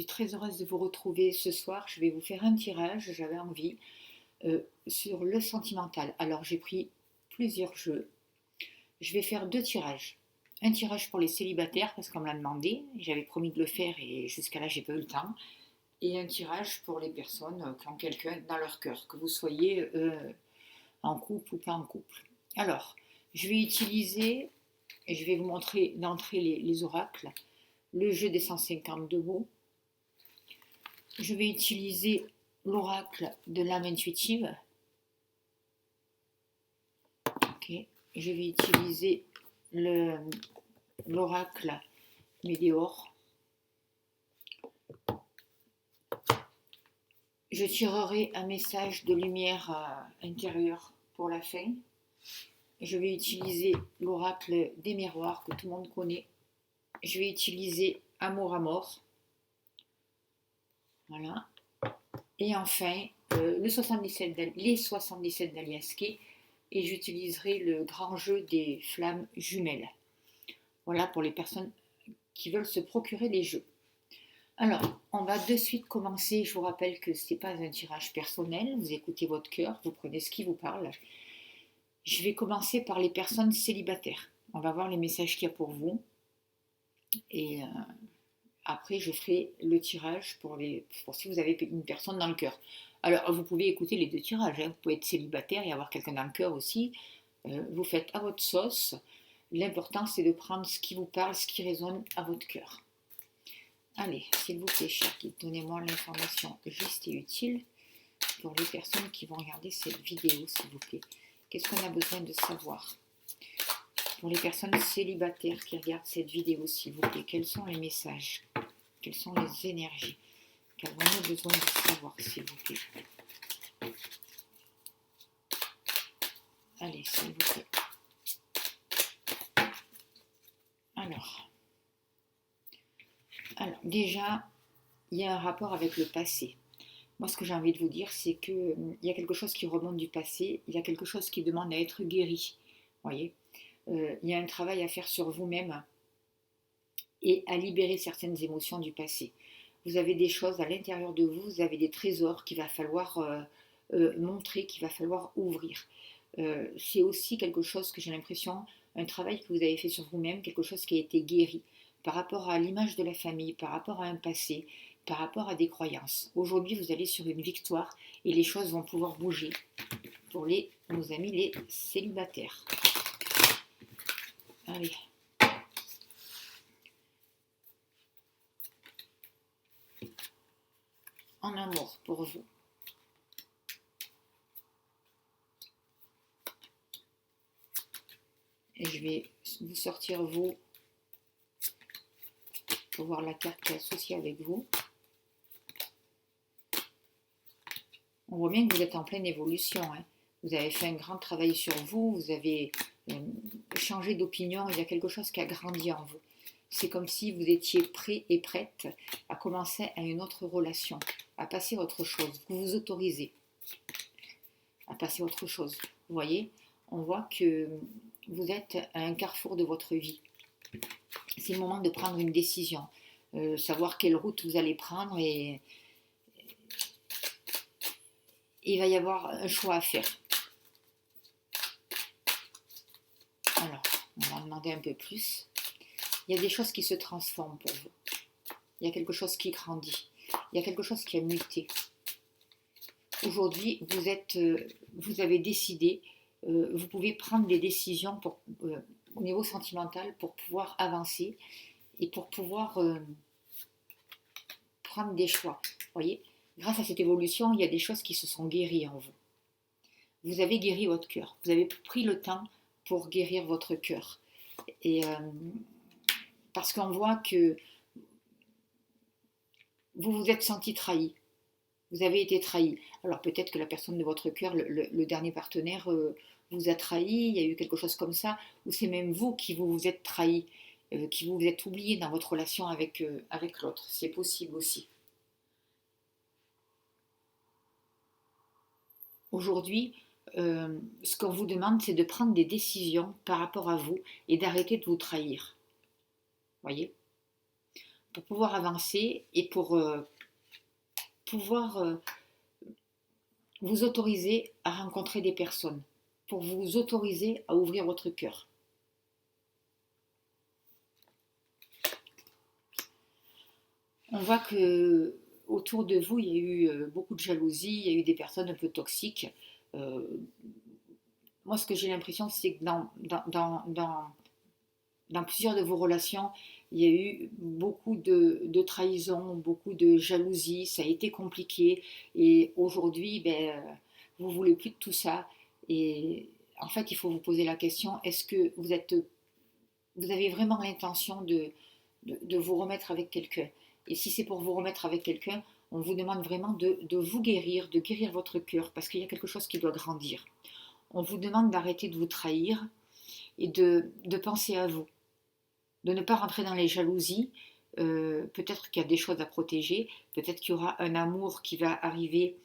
suis très heureuse de vous retrouver ce soir. Je vais vous faire un tirage, j'avais envie, sur le sentimental. Alors j'ai pris plusieurs jeux. Je vais faire deux tirages. Un tirage pour les célibataires parce qu'on me l'a demandé. J'avais promis de le faire et jusqu'à là j'ai pas eu le temps. Et un tirage pour les personnes qui ont quelqu'un dans leur cœur, que vous soyez en couple ou pas en couple. Alors, je vais utiliser, et je vais vous montrer d'entrée les oracles, le jeu des 152 mots. Je vais utiliser l'oracle de l'âme intuitive. Okay. Je vais utiliser l'oracle Météor. Je tirerai un message de lumière intérieure pour la fin. Je vais utiliser l'oracle des miroirs que tout le monde connaît. Je vais utiliser Amour à mort. Voilà. Et enfin, les 77 d'Aliaské. Et j'utiliserai le grand jeu des flammes jumelles. Voilà pour les personnes qui veulent se procurer les jeux. Alors, on va de suite commencer. Je vous rappelle que ce n'est pas un tirage personnel. Vous écoutez votre cœur, vous prenez ce qui vous parle. Je vais commencer par les personnes célibataires. On va voir les messages qu'il y a pour vous. Et après, je ferai le tirage pour si vous avez une personne dans le cœur. Alors, vous pouvez écouter les deux tirages. Hein. Vous pouvez être célibataire et avoir quelqu'un dans le cœur aussi. Vous faites à votre sauce. L'important, c'est de prendre ce qui vous parle, ce qui résonne à votre cœur. Allez, s'il vous plaît, cher guide, donnez-moi l'information juste et utile pour les personnes qui vont regarder cette vidéo, s'il vous plaît. Qu'est-ce qu'on a besoin de savoir? Pour les personnes célibataires qui regardent cette vidéo, s'il vous plaît, quels sont les messages? Quelles sont les énergies? Qu'avons-nous besoin de savoir, s'il vous plaît? Allez, s'il vous plaît. Alors, déjà, il y a un rapport avec le passé. Moi, ce que j'ai envie de vous dire, c'est qu'il y a quelque chose qui remonte du passé, il y a quelque chose qui demande à être guéri. Voyez, il y a un travail à faire sur vous-même et à libérer certaines émotions du passé. Vous avez des choses à l'intérieur de vous, vous avez des trésors qu'il va falloir montrer, qu'il va falloir ouvrir. C'est aussi quelque chose que j'ai l'impression, un travail que vous avez fait sur vous-même, quelque chose qui a été guéri par rapport à l'image de la famille, par rapport à un passé, par rapport à des croyances. Aujourd'hui, vous allez sur une victoire et les choses vont pouvoir bouger pour nos amis les célibataires. Allez. En amour pour vous. Et je vais vous sortir vous pour voir la carte qui est associée avec vous. On voit bien que vous êtes en pleine évolution. Hein. Vous avez fait un grand travail sur vous, vous avez changé d'opinion, il y a quelque chose qui a grandi en vous. C'est comme si vous étiez prêt et prête à commencer à une autre relation, à passer à autre chose. Vous vous autorisez à passer à autre chose. Vous voyez, on voit que vous êtes à un carrefour de votre vie. C'est le moment de prendre une décision, savoir quelle route vous allez prendre et il va y avoir un choix à faire. Alors, on va en demander un peu plus. Il y a des choses qui se transforment pour vous. Il y a quelque chose qui grandit. Il y a quelque chose qui a muté. Aujourd'hui, vous avez décidé, vous pouvez prendre des décisions au niveau sentimental pour pouvoir avancer et pour pouvoir prendre des choix. Vous voyez, grâce à cette évolution, il y a des choses qui se sont guéries en vous. Vous avez guéri votre cœur. Vous avez pris le temps pour guérir votre cœur. Et parce qu'on voit que vous vous êtes senti trahi. Vous avez été trahi. Alors peut-être que la personne de votre cœur, le dernier partenaire, vous a trahi, il y a eu quelque chose comme ça, ou c'est même vous qui vous êtes trahi, qui vous êtes oublié dans votre relation avec l'autre. C'est possible aussi. Aujourd'hui, ce qu'on vous demande, c'est de prendre des décisions par rapport à vous et d'arrêter de vous trahir. Voyez ? pour pouvoir avancer et pour pouvoir vous autoriser à rencontrer des personnes, pour vous autoriser à ouvrir votre cœur. On voit que autour de vous, il y a eu beaucoup de jalousie, il y a eu des personnes un peu toxiques. Euh, Moi, ce que j'ai l'impression, c'est que dans plusieurs de vos relations, il y a eu beaucoup de trahison, beaucoup de jalousie, ça a été compliqué. Et aujourd'hui, vous ne voulez plus de tout ça. Et en fait, il faut vous poser la question, est-ce que vous avez vraiment l'intention de vous remettre avec quelqu'un? Et si c'est pour vous remettre avec quelqu'un, on vous demande vraiment de vous guérir, de guérir votre cœur, parce qu'il y a quelque chose qui doit grandir. On vous demande d'arrêter de vous trahir et de penser à vous, de ne pas rentrer dans les jalousies. Peut-être qu'il y a des choses à protéger, peut-être qu'il y aura un amour qui va arriver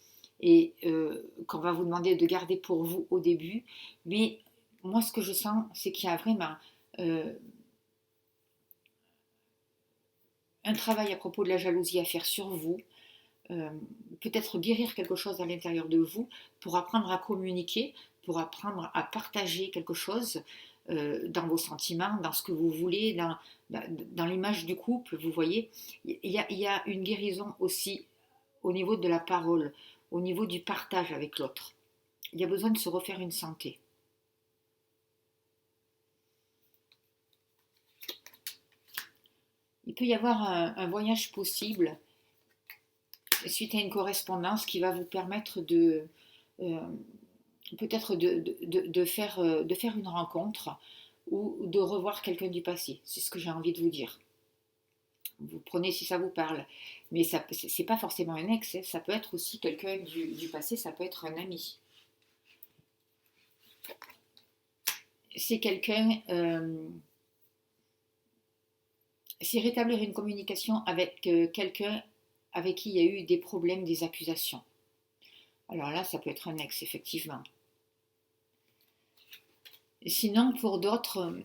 et qu'on va vous demander de garder pour vous au début. Mais moi, ce que je sens, c'est qu'il y a vraiment euh, un travail à propos de la jalousie à faire sur vous, euh, peut-être guérir quelque chose à l'intérieur de vous pour apprendre à communiquer, pour apprendre à partager quelque chose dans vos sentiments, dans ce que vous voulez, dans l'image du couple, vous voyez. Il y a une guérison aussi au niveau de la parole, au niveau du partage avec l'autre. Il y a besoin de se refaire une santé. Il peut y avoir un voyage possible suite à une correspondance qui va vous permettre euh, peut-être de faire une rencontre ou de revoir quelqu'un du passé. C'est ce que j'ai envie de vous dire. Vous prenez si ça vous parle. Mais ça, c'est pas forcément un ex, hein. Ça peut être aussi quelqu'un du passé, ça peut être un ami. C'est quelqu'un, c'est rétablir une communication avec quelqu'un avec qui il y a eu des problèmes, des accusations. Alors là, ça peut être un ex, effectivement. Sinon, pour d'autres,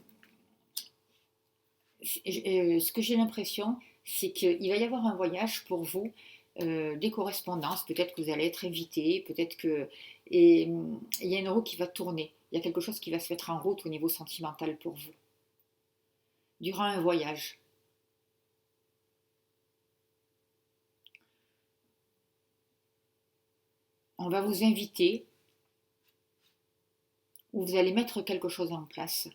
ce que j'ai l'impression, c'est qu'il va y avoir un voyage pour vous, des correspondances, peut-être que vous allez être invité, peut-être que... Et il y a une roue qui va tourner, il y a quelque chose qui va se mettre en route au niveau sentimental pour vous, durant un voyage. On va vous inviter, ou vous allez mettre quelque chose en place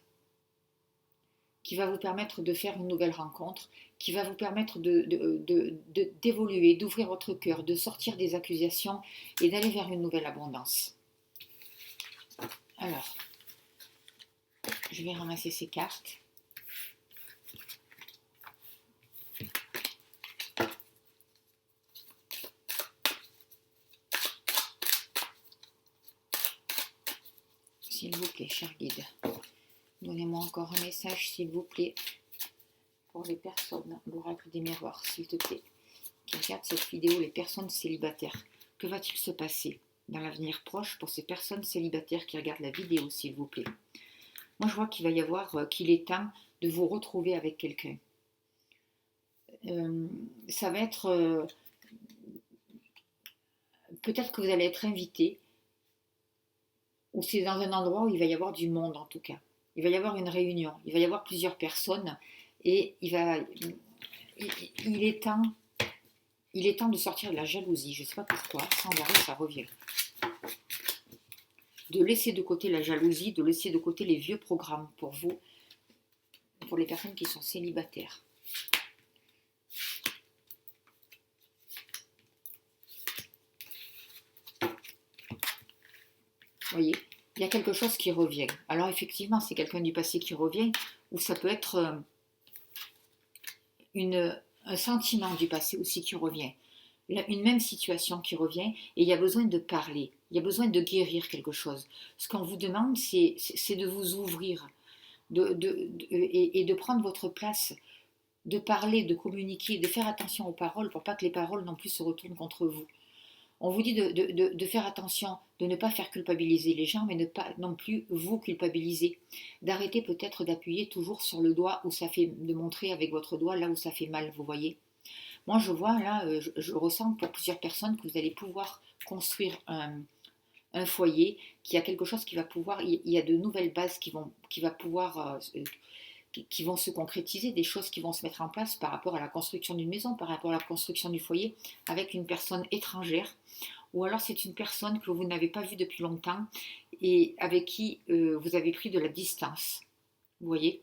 qui va vous permettre de faire une nouvelle rencontre, qui va vous permettre d'évoluer, d'ouvrir votre cœur, de sortir des accusations et d'aller vers une nouvelle abondance. Alors, je vais ramasser ces cartes. S'il vous plaît, cher guide, donnez-moi encore un message, s'il vous plaît, pour les personnes, l'oracle des miroirs, s'il te plaît, qui regardent cette vidéo, les personnes célibataires. Que va-t-il se passer dans l'avenir proche pour ces personnes célibataires qui regardent la vidéo, s'il vous plaît? Moi, je vois qu'il va y avoir, qu'il est temps de vous retrouver avec quelqu'un. Ça va être, peut-être que vous allez être invité, ou c'est dans un endroit où il va y avoir du monde en tout cas. Il va y avoir une réunion, il va y avoir plusieurs personnes, et il est temps, de sortir de la jalousie. Je ne sais pas pourquoi, sans arrêt ça revient. De laisser de côté la jalousie, de laisser de côté les vieux programmes pour vous, pour les personnes qui sont célibataires. Vous voyez, il y a quelque chose qui revient. Alors effectivement, c'est quelqu'un du passé qui revient, ou ça peut être un sentiment du passé aussi qui revient. Une même situation qui revient, et il y a besoin de parler, il y a besoin de guérir quelque chose. Ce qu'on vous demande, c'est de vous ouvrir et de prendre votre place, de parler, de communiquer, de faire attention aux paroles pour pas que les paroles non plus se retournent contre vous. On vous dit de faire attention, de ne pas faire culpabiliser les gens, mais ne pas non plus vous culpabiliser. D'arrêter peut-être d'appuyer toujours sur le doigt où ça fait, de montrer avec votre doigt là où ça fait mal, vous voyez. Moi, je vois là, je ressens pour plusieurs personnes que vous allez pouvoir construire un foyer, qu'il y a quelque chose qui va pouvoir, il y a de nouvelles bases qui va pouvoir qui vont se concrétiser, des choses qui vont se mettre en place par rapport à la construction d'une maison, par rapport à la construction du foyer, avec une personne étrangère, ou alors c'est une personne que vous n'avez pas vue depuis longtemps et avec qui vous avez pris de la distance. Vous voyez.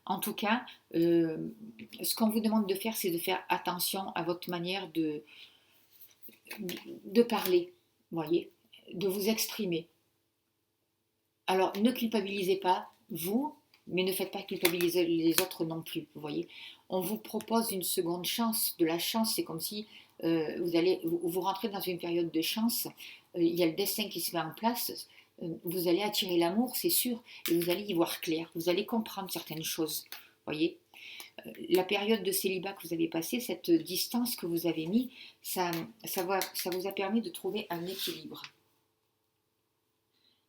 En tout cas, ce qu'on vous demande de faire, c'est de faire attention à votre manière de parler, vous voyez, de vous exprimer. Alors, ne culpabilisez pas, vous, mais ne faites pas culpabiliser les autres non plus, vous voyez. On vous propose une seconde chance. De la chance, c'est comme si vous rentrez dans une période de chance, il y a le destin qui se met en place, vous allez attirer l'amour, c'est sûr, et vous allez y voir clair, vous allez comprendre certaines choses, vous voyez. La période de célibat que vous avez passée, cette distance que vous avez mis, ça vous a permis de trouver un équilibre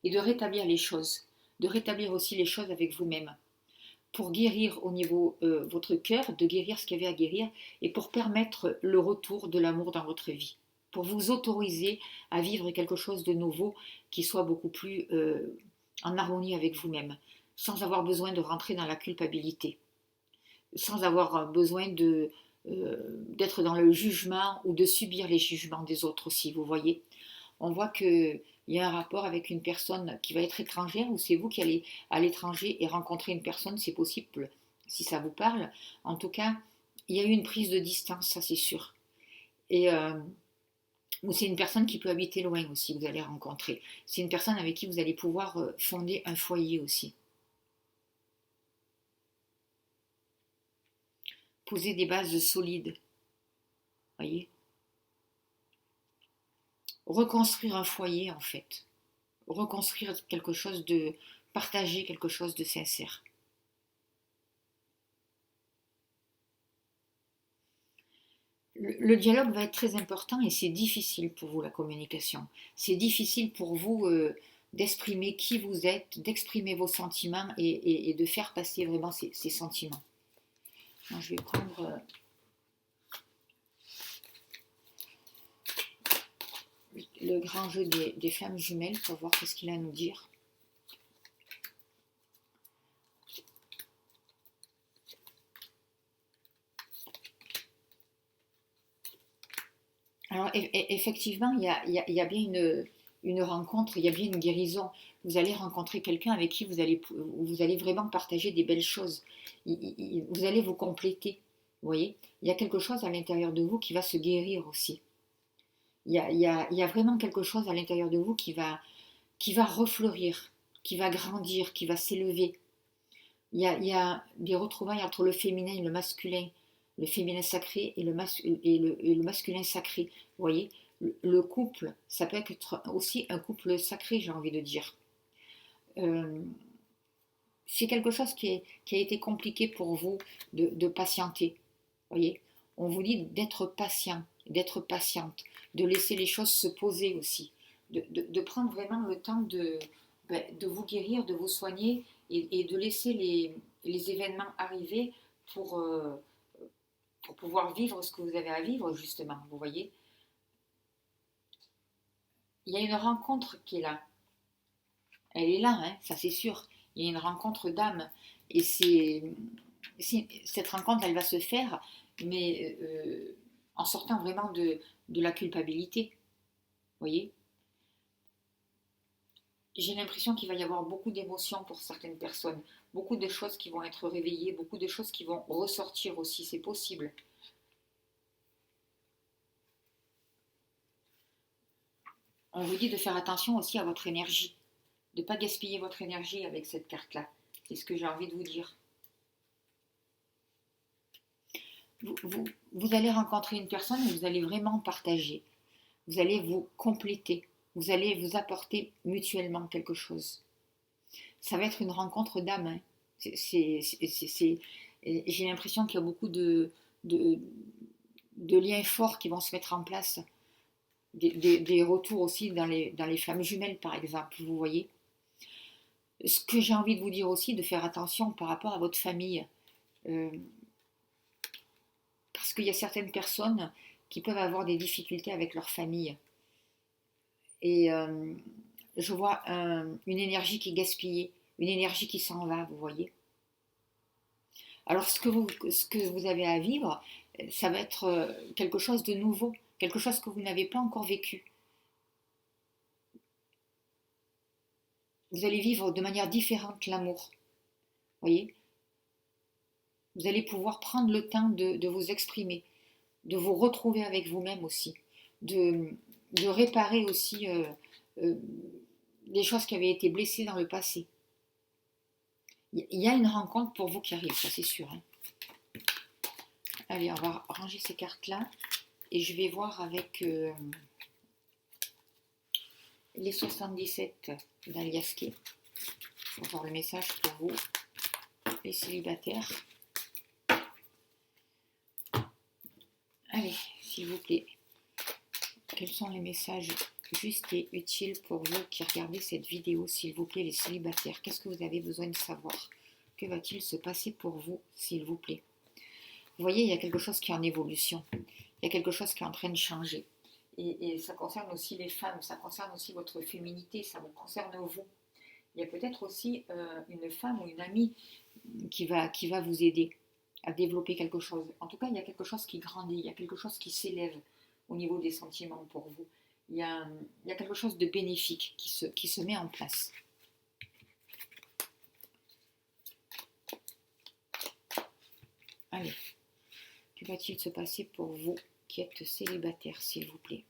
et de rétablir les choses, de rétablir aussi les choses avec vous-même, pour guérir au niveau votre cœur, de guérir ce qu'il y avait à guérir, et pour permettre le retour de l'amour dans votre vie, pour vous autoriser à vivre quelque chose de nouveau qui soit beaucoup plus en harmonie avec vous-même, sans avoir besoin de rentrer dans la culpabilité, sans avoir besoin d'être dans le jugement ou de subir les jugements des autres aussi, vous voyez. On voit qu'il y a un rapport avec une personne qui va être étrangère ou c'est vous qui allez à l'étranger et rencontrer une personne, c'est possible si ça vous parle. En tout cas, il y a eu une prise de distance, ça c'est sûr. Et ou c'est une personne qui peut habiter loin aussi, vous allez rencontrer. C'est une personne avec qui vous allez pouvoir fonder un foyer aussi. Poser des bases solides, voyez. Reconstruire un foyer en fait. Reconstruire quelque chose de partager quelque chose de sincère. Le dialogue va être très important et c'est difficile pour vous la communication. C'est difficile pour vous d'exprimer qui vous êtes, d'exprimer vos sentiments et de faire passer vraiment ces sentiments. Moi, je vais prendre le grand jeu des flammes jumelles pour voir ce qu'il a à nous dire. Alors effectivement, il y a bien une rencontre, il y a bien une guérison. Vous allez rencontrer quelqu'un avec qui vous allez vraiment partager des belles choses. Vous allez vous compléter. Vous voyez, il y a quelque chose à l'intérieur de vous qui va se guérir aussi. Il y a vraiment quelque chose à l'intérieur de vous qui va refleurir, qui va grandir, qui va s'élever. Il y a des retrouvailles entre le féminin et le féminin sacré et et le masculin sacré. Vous voyez, le couple, ça peut être aussi un couple sacré, j'ai envie de dire. Euh, c'est quelque chose qui a été compliqué pour vous de patienter. Vous voyez, on vous dit d'être patient, d'être patiente, de laisser les choses se poser aussi, de prendre vraiment le temps de vous guérir, de vous soigner et de laisser les événements arriver pour, euh, pour pouvoir vivre ce que vous avez à vivre, justement. Vous voyez, il y a une rencontre qui est là. Elle est là, hein, ça c'est sûr. Il y a une rencontre d'âme. Et cette rencontre, elle va se faire, mais en sortant vraiment de la culpabilité. Vous voyez, j'ai l'impression qu'il va y avoir beaucoup d'émotions pour certaines personnes, beaucoup de choses qui vont être réveillées, beaucoup de choses qui vont ressortir aussi, c'est possible. On vous dit de faire attention aussi à votre énergie, de ne pas gaspiller votre énergie avec cette carte-là. C'est ce que j'ai envie de vous dire. Vous allez rencontrer une personne et vous allez vraiment partager. Vous allez vous compléter. Vous allez vous apporter mutuellement quelque chose. Ça va être une rencontre d'âme. Hein. J'ai l'impression qu'il y a beaucoup de liens forts qui vont se mettre en place. des retours aussi dans les flammes jumelles, par exemple, vous voyez. Ce que j'ai envie de vous dire aussi, de faire attention par rapport à votre famille. Euh, Parce qu'il y a certaines personnes qui peuvent avoir des difficultés avec leur famille. Et je vois une énergie qui est gaspillée, une énergie qui s'en va, vous voyez. Alors ce que vous avez à vivre, ça va être quelque chose de nouveau, quelque chose que vous n'avez pas encore vécu. Vous allez vivre de manière différente l'amour, vous voyez. Vous allez pouvoir prendre le temps de vous exprimer, de vous retrouver avec vous-même aussi, de, de réparer aussi euh, des choses qui avaient été blessées dans le passé. Il y a une rencontre pour vous qui arrive, ça c'est sûr, hein. Allez, on va ranger ces cartes-là et je vais voir avec les 77 d'Aliaské pour voir le message pour vous, les célibataires. Allez, s'il vous plaît, quels sont les messages justes et utiles pour vous qui regardez cette vidéo, s'il vous plaît, les célibataires? Qu'est-ce que vous avez besoin de savoir? Que va-t-il se passer pour vous, s'il vous plaît? Vous voyez, il y a quelque chose qui est en évolution. Il y a quelque chose qui est en train de changer. Et ça concerne aussi les femmes, ça concerne aussi votre féminité, ça vous concerne vous. Il y a peut-être aussi une femme ou une amie qui va vous aider à développer quelque chose. En tout cas, il y a quelque chose qui grandit, il y a quelque chose qui s'élève au niveau des sentiments pour vous. Il y a quelque chose de bénéfique qui se met en place. Allez, que va-t-il se passer pour vous qui êtes célibataire, s'il vous plaît?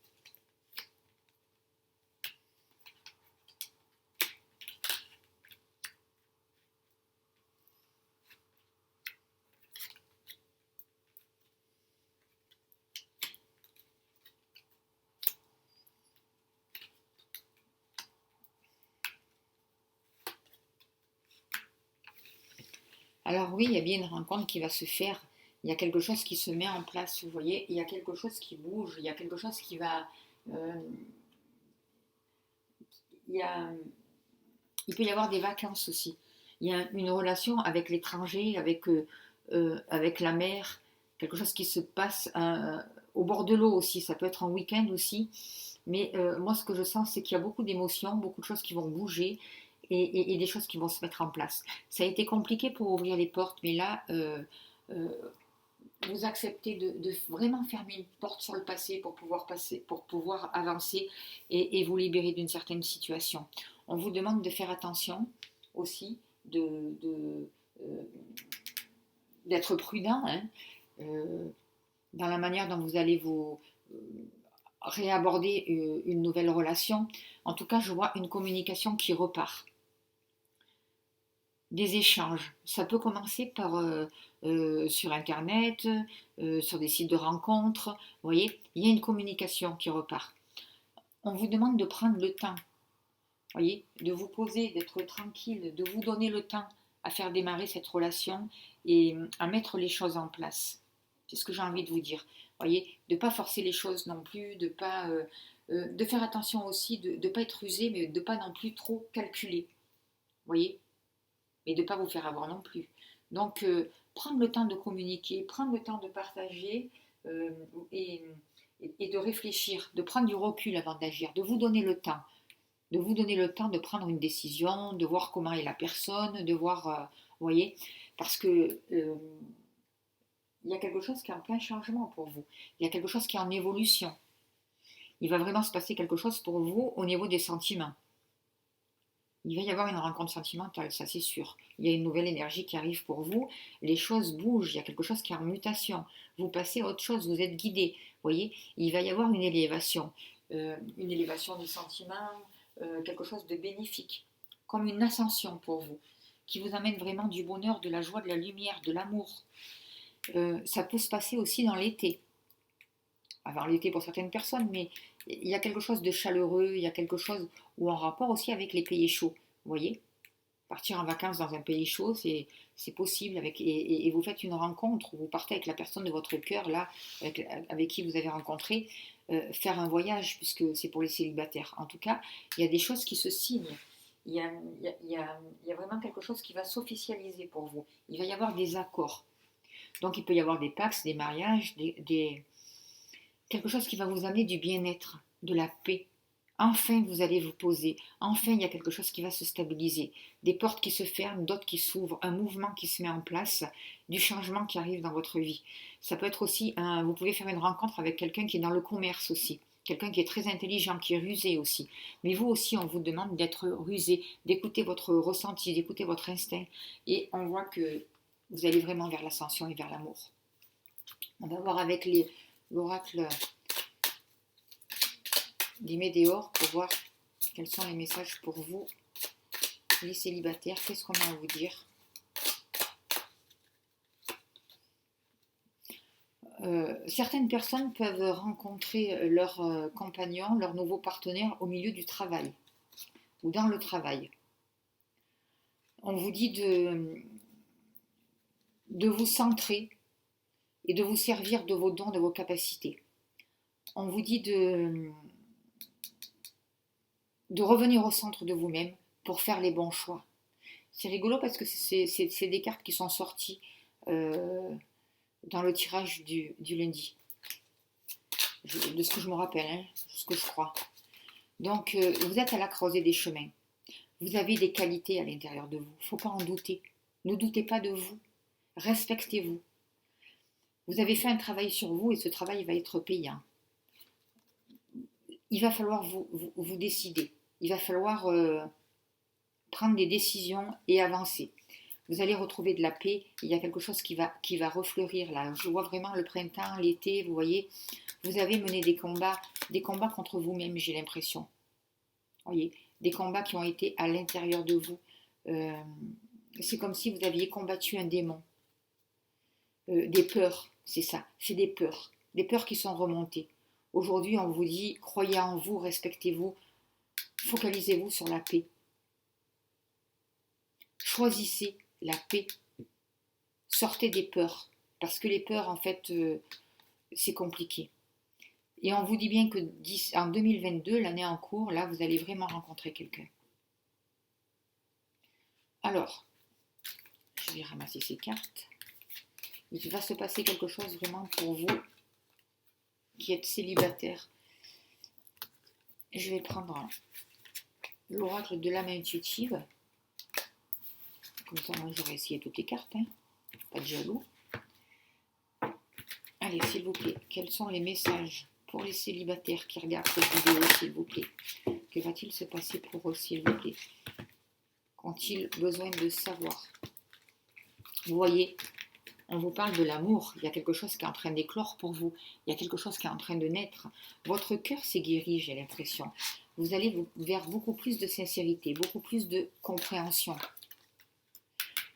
Alors oui, il y a bien une rencontre qui va se faire. Il y a quelque chose qui se met en place, vous voyez. Il y a quelque chose qui bouge. Il y a quelque chose qui va... euh, il, y a, il peut y avoir des vacances aussi. Il y a une relation avec l'étranger, avec la mer. Quelque chose qui se passe au bord de l'eau aussi. Ça peut être en week-end aussi. Mais moi, ce que je sens, c'est qu'il y a beaucoup d'émotions, beaucoup de choses qui vont bouger et des choses qui vont se mettre en place. Ça a été compliqué pour ouvrir les portes, mais là, euh, vous acceptez de vraiment fermer une porte sur le passé pour pouvoir passer, pour pouvoir avancer et vous libérer d'une certaine situation. On vous demande de faire attention aussi, euh, d'être prudent, hein, euh, dans la manière dont vous allez vous réaborder une nouvelle relation. En tout cas, je vois une communication qui repart. Des échanges. Ça peut commencer par sur Internet, sur des sites de rencontres. Vous voyez, il y a une communication qui repart. On vous demande de prendre le temps, voyez, de vous poser, d'être tranquille, de vous donner le temps à faire démarrer cette relation et à mettre les choses en place. C'est ce que j'ai envie de vous dire. Voyez, de ne pas forcer les choses non plus, de faire attention aussi, de ne pas être rusé, mais de ne pas non plus trop calculer. Voyez, mais de ne pas vous faire avoir non plus. Donc, prendre le temps de communiquer, prendre le temps de partager euh, et, et de réfléchir, de prendre du recul avant d'agir, de vous donner le temps, de vous donner le temps de prendre une décision, de voir comment est la personne, de voir, vous voyez, parce que il y a quelque chose qui est en plein changement pour vous, il y a quelque chose qui est en évolution. Il va vraiment se passer quelque chose pour vous au niveau des sentiments. Il va y avoir une rencontre sentimentale, ça c'est sûr. Il y a une nouvelle énergie qui arrive pour vous. Les choses bougent, il y a quelque chose qui est en mutation. Vous passez à autre chose, vous êtes guidé. Vous voyez, il va y avoir une élévation des sentiments, quelque chose de bénéfique, comme une ascension pour vous, qui vous amène vraiment du bonheur, de la joie, de la lumière, de l'amour. Ça peut se passer aussi dans l'été. Avant l'été pour certaines personnes, mais il y a quelque chose de chaleureux, il y a quelque chose ou en rapport aussi avec les pays chauds, vous voyez. Partir en vacances dans un pays chaud, c'est possible. Et vous faites une rencontre, vous partez avec la personne de votre cœur, là, avec qui vous avez rencontré, faire un voyage, puisque c'est pour les célibataires. En tout cas, il y a des choses qui se signent. Il y a vraiment quelque chose qui va s'officialiser pour vous. Il va y avoir des accords. Donc il peut y avoir des pax, des mariages, quelque chose qui va vous amener du bien-être, de la paix. Enfin, vous allez vous poser. Enfin, il y a quelque chose qui va se stabiliser. Des portes qui se ferment, d'autres qui s'ouvrent, un mouvement qui se met en place, du changement qui arrive dans votre vie. Ça peut être aussi, vous pouvez faire une rencontre avec quelqu'un qui est dans le commerce aussi. Quelqu'un qui est très intelligent, qui est rusé aussi. Mais vous aussi, on vous demande d'être rusé, d'écouter votre ressenti, d'écouter votre instinct. Et on voit que vous allez vraiment vers l'ascension et vers l'amour. On va voir avec l'oracle des météores pour voir quels sont les messages pour vous, les célibataires. Qu'est-ce qu'on a à vous dire? Certaines personnes peuvent rencontrer leur compagnon, leur nouveau partenaire au milieu du travail ou dans le travail. On vous dit de vous centrer et de vous servir de vos dons, de vos capacités. On vous dit de revenir au centre de vous-même pour faire les bons choix. C'est rigolo parce que c'est des cartes qui sont sorties dans le tirage du lundi. De ce que je me rappelle, de ce que je crois. Donc, vous êtes à la croisée des chemins. Vous avez des qualités à l'intérieur de vous. Il ne faut pas en douter. Ne doutez pas de vous. Respectez-vous. Vous avez fait un travail sur vous et ce travail va être payant. Il va falloir vous décider. Il va falloir prendre des décisions et avancer. Vous allez retrouver de la paix. Il y a quelque chose qui va refleurir là. Je vois vraiment le printemps, l'été, vous voyez. Vous avez mené des combats contre vous-même, j'ai l'impression. Vous voyez, des combats qui ont été à l'intérieur de vous. C'est comme si vous aviez combattu un démon. Des peurs, c'est ça. C'est des peurs. Des peurs qui sont remontées. Aujourd'hui, on vous dit, croyez en vous, respectez-vous, focalisez-vous sur la paix. Choisissez la paix. Sortez des peurs. Parce que les peurs, en fait, c'est compliqué. Et on vous dit bien que en 2022, l'année en cours, là, vous allez vraiment rencontrer quelqu'un. Alors, je vais ramasser ces cartes. Il va se passer quelque chose vraiment pour vous qui êtes célibataire. Je vais prendre l'oracle de l'âme intuitive. Comme ça, moi, j'aurais essayé toutes les cartes. Pas de jaloux. Allez, s'il vous plaît, quels sont les messages pour les célibataires qui regardent cette vidéo, s'il vous plaît? Que va-t-il se passer pour eux, s'il vous plaît? Qu'ont-ils besoin de savoir? Vous voyez, on vous parle de l'amour. Il y a quelque chose qui est en train d'éclore pour vous. Il y a quelque chose qui est en train de naître. Votre cœur s'est guéri, j'ai l'impression. Vous allez vers beaucoup plus de sincérité, beaucoup plus de compréhension.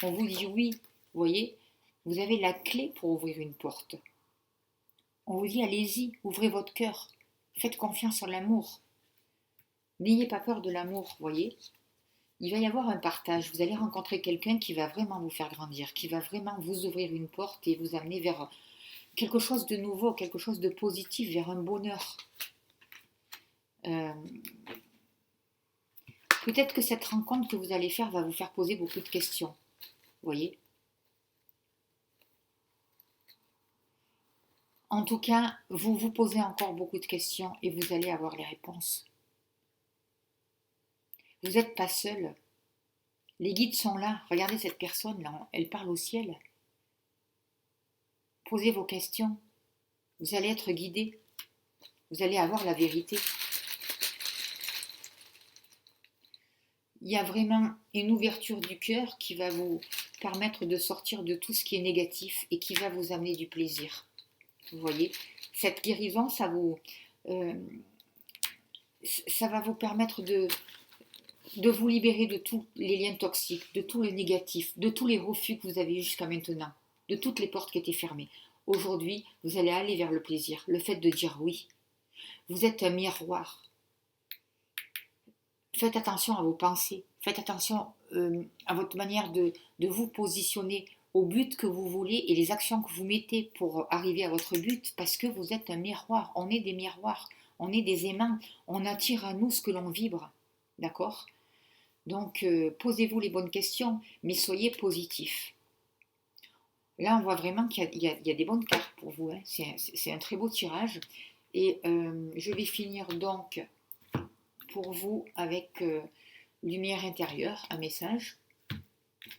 On vous dit oui, vous voyez, vous avez la clé pour ouvrir une porte. On vous dit allez-y, ouvrez votre cœur. Faites confiance en l'amour. N'ayez pas peur de l'amour, vous voyez. Il va y avoir un partage. Vous allez rencontrer quelqu'un qui va vraiment vous faire grandir, qui va vraiment vous ouvrir une porte et vous amener vers quelque chose de nouveau, quelque chose de positif, vers un bonheur. Peut-être que cette rencontre que vous allez faire va vous faire poser beaucoup de questions. Vous voyez ? En tout cas, vous vous posez encore beaucoup de questions et vous allez avoir les réponses. Vous n'êtes pas seul. Les guides sont là. Regardez cette personne là, elle parle au ciel. Posez vos questions. Vous allez être guidé. Vous allez avoir la vérité. Il y a vraiment une ouverture du cœur qui va vous permettre de sortir de tout ce qui est négatif et qui va vous amener du plaisir. Vous voyez, cette guérison, ça va vous permettre de vous libérer de tous les liens toxiques, de tout le négatif, de tous les refus que vous avez jusqu'à maintenant, de toutes les portes qui étaient fermées. Aujourd'hui, vous allez aller vers le plaisir, le fait de dire oui. Vous êtes un miroir. Faites attention à vos pensées, faites attention à votre manière de vous positionner au but que vous voulez et les actions que vous mettez pour arriver à votre but, parce que vous êtes un miroir, on est des miroirs, on est des aimants, on attire à nous ce que l'on vibre, d'accord? Donc, posez-vous les bonnes questions, mais soyez positif. Là, on voit vraiment qu'il y a des bonnes cartes pour vous, hein. C'est un très beau tirage. Et je vais finir donc pour vous avec lumière intérieure, un message.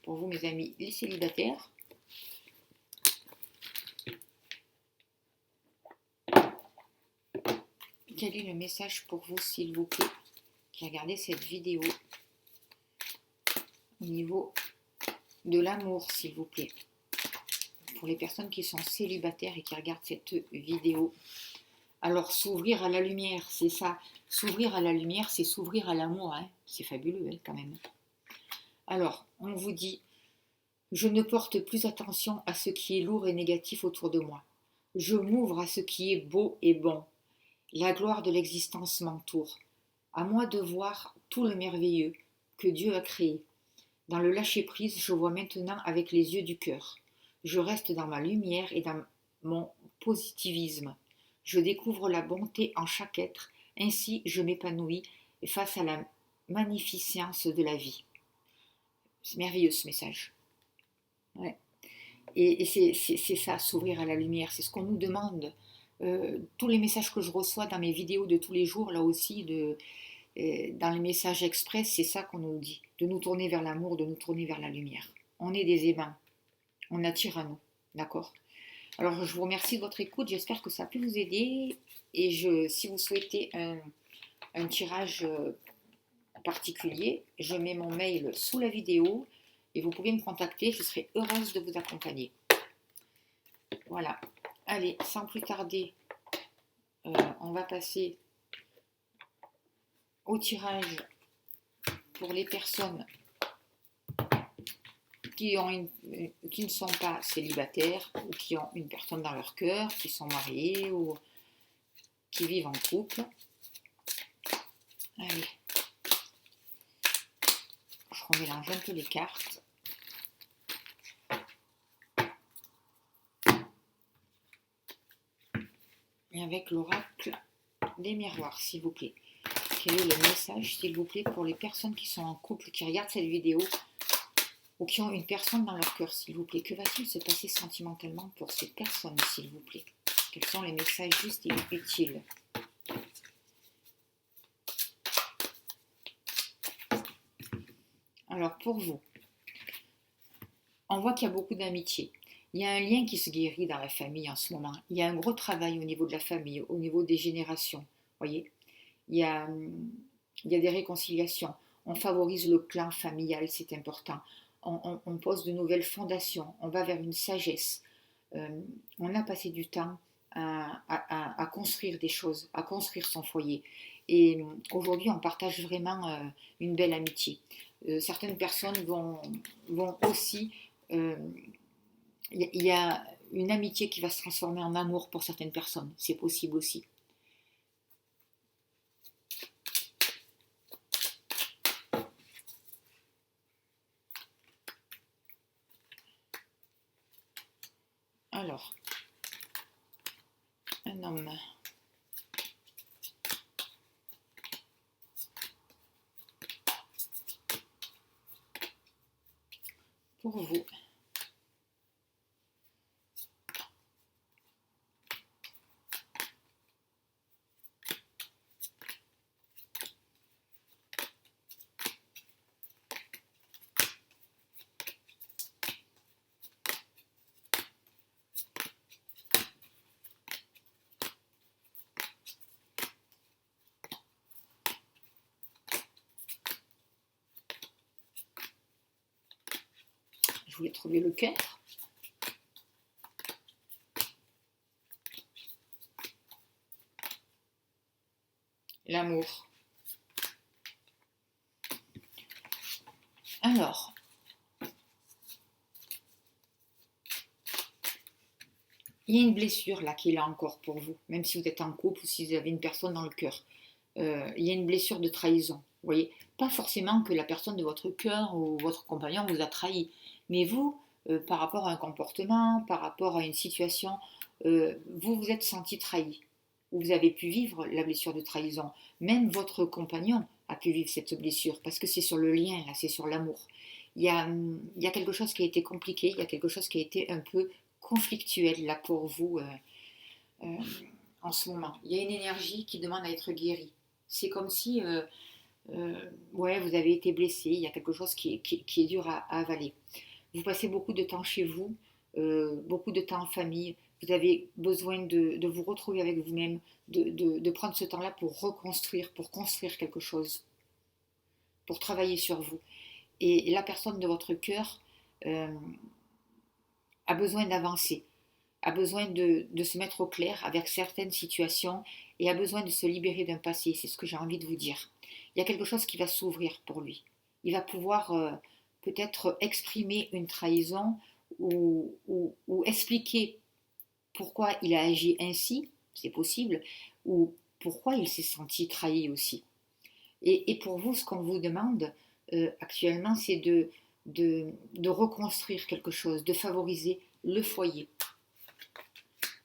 Pour vous, mes amis, les célibataires. Quel est le message pour vous, s'il vous plaît, qui regardez cette vidéo au niveau de l'amour, s'il vous plaît? Pour les personnes qui sont célibataires et qui regardent cette vidéo. Alors, s'ouvrir à la lumière, c'est ça. S'ouvrir à la lumière, c'est s'ouvrir à l'amour, hein. C'est fabuleux, hein, quand même. Alors, on vous dit, je ne porte plus attention à ce qui est lourd et négatif autour de moi. Je m'ouvre à ce qui est beau et bon. La gloire de l'existence m'entoure. À moi de voir tout le merveilleux que Dieu a créé. Dans le lâcher-prise, je vois maintenant avec les yeux du cœur. Je reste dans ma lumière et dans mon positivisme. Je découvre la bonté en chaque être. Ainsi, je m'épanouis face à la magnificence de la vie. C'est merveilleux ce message. Ouais. Et c'est ça, s'ouvrir à la lumière. C'est ce qu'on nous demande. Tous les messages que je reçois dans mes vidéos de tous les jours, là aussi, dans les messages express, c'est ça qu'on nous dit. De nous tourner vers l'amour, de nous tourner vers la lumière. On est des aimants. On attire à nous. D'accord? Alors, je vous remercie de votre écoute. J'espère que ça a pu vous aider. Et si vous souhaitez un tirage particulier, je mets mon mail sous la vidéo et vous pouvez me contacter. Je serai heureuse de vous accompagner. Voilà. Allez, sans plus tarder, on va passer au tirage pour les personnes qui ne sont pas célibataires ou qui ont une personne dans leur cœur, qui sont mariés ou qui vivent en couple. Allez, je remélange un peu les cartes. Et avec l'oracle des miroirs, s'il vous plaît. Quel est le message, s'il vous plaît, pour les personnes qui sont en couple, qui regardent cette vidéo ou qui ont une personne dans leur cœur, s'il vous plaît? Que va-t-il se passer sentimentalement pour ces personnes, s'il vous plaît? Quels sont les messages justes et utiles? Alors, pour vous, on voit qu'il y a beaucoup d'amitié. Il y a un lien qui se guérit dans la famille en ce moment. Il y a un gros travail au niveau de la famille, au niveau des générations. Voyez, il y a des réconciliations. On favorise le clan familial, c'est important. On pose de nouvelles fondations. On va vers une sagesse. On a passé du temps à construire des choses, à construire son foyer. Et aujourd'hui, on partage vraiment une belle amitié. Certaines personnes vont aussi... Il y a une amitié qui va se transformer en amour pour certaines personnes. C'est possible aussi. Alors, un homme. Pour vous. Je voulais trouver le cœur. L'amour. Alors, il y a une blessure là qui est là encore pour vous, même si vous êtes en couple ou si vous avez une personne dans le cœur. Il y a une blessure de trahison. Vous voyez, Pas forcément que la personne de votre cœur ou votre compagnon vous a trahi, mais vous, par rapport à un comportement, par rapport à une situation, vous vous êtes senti trahi. Ou vous avez pu vivre la blessure de trahison. Même votre compagnon a pu vivre cette blessure, parce que c'est sur le lien, là, c'est sur l'amour. Il y a quelque chose qui a été compliqué, il y a quelque chose qui a été un peu conflictuel là pour vous euh, en ce moment. Il y a une énergie qui demande à être guérie. C'est comme si ouais, vous avez été blessé, il y a quelque chose qui est dur à avaler. Vous passez beaucoup de temps chez vous, beaucoup de temps en famille, vous avez besoin de vous retrouver avec vous-même, de prendre ce temps-là pour reconstruire, pour construire quelque chose, pour travailler sur vous. Et la personne de votre cœur euh, a besoin d'avancer, a besoin de se mettre au clair avec certaines situations et a besoin de se libérer d'un passé. C'est ce que j'ai envie de vous dire. Il y a quelque chose qui va s'ouvrir pour lui. Il va pouvoir peut-être exprimer une trahison ou expliquer pourquoi il a agi ainsi, c'est possible, ou pourquoi il s'est senti trahi aussi. Et pour vous, ce qu'on vous demande actuellement, c'est de reconstruire quelque chose, de favoriser le foyer.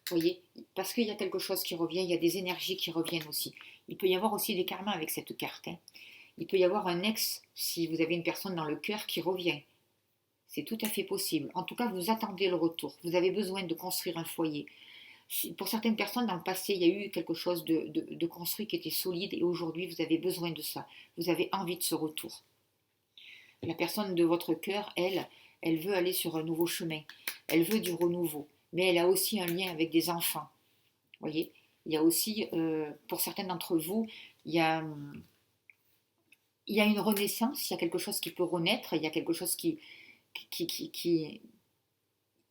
Vous voyez, parce qu'il y a quelque chose qui revient, il y a des énergies qui reviennent aussi. Il peut y avoir aussi des karmas avec cette carte. Hein. Il peut y avoir un ex, si vous avez une personne dans le cœur qui revient. C'est tout à fait possible. En tout cas, vous attendez le retour. Vous avez besoin de construire un foyer. Pour certaines personnes, dans le passé, il y a eu quelque chose de construit qui était solide et aujourd'hui, vous avez besoin de ça. Vous avez envie de ce retour. La personne de votre cœur, elle veut aller sur un nouveau chemin. Elle veut du renouveau. Mais elle a aussi un lien avec des enfants. Vous voyez, il y a aussi, pour certains d'entre vous, il y a, il y a une renaissance, il y a quelque chose qui peut renaître, il y a quelque chose qui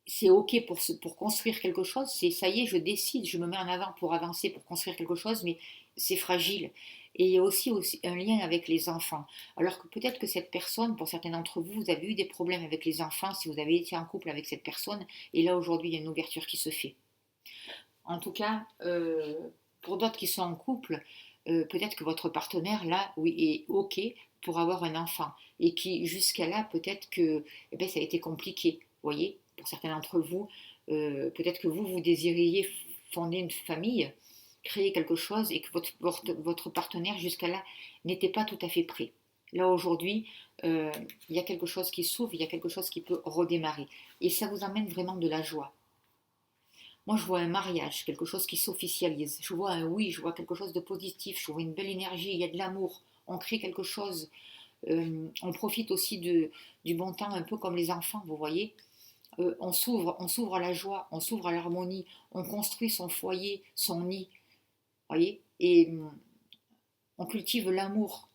c'est ok pour construire quelque chose, c'est ça y est, je décide, je me mets en avant pour avancer, pour construire quelque chose, mais c'est fragile. Et il y a aussi un lien avec les enfants. Alors que peut-être que cette personne, pour certains d'entre vous, vous avez eu des problèmes avec les enfants si vous avez été en couple avec cette personne, et là aujourd'hui il y a une ouverture qui se fait. En tout cas, pour d'autres qui sont en couple, peut-être que votre partenaire, là, oui, est OK pour avoir un enfant. Et qui, jusqu'à là, peut-être que eh ben, ça a été compliqué. Vous voyez, pour certains d'entre vous, peut-être que vous désiriez fonder une famille, créer quelque chose, et que votre partenaire, jusqu'à là, n'était pas tout à fait prêt. Là, aujourd'hui, il y a quelque chose qui s'ouvre, il y a quelque chose qui peut redémarrer. Et ça vous amène vraiment de la joie. Moi, je vois un mariage, quelque chose qui s'officialise. Je vois un oui, je vois quelque chose de positif, je vois une belle énergie, il y a de l'amour. On crée quelque chose. On profite aussi du bon temps, un peu comme les enfants, vous voyez. On s'ouvre à la joie, on s'ouvre à l'harmonie, on construit son foyer, son nid, vous voyez. Et on cultive l'amour.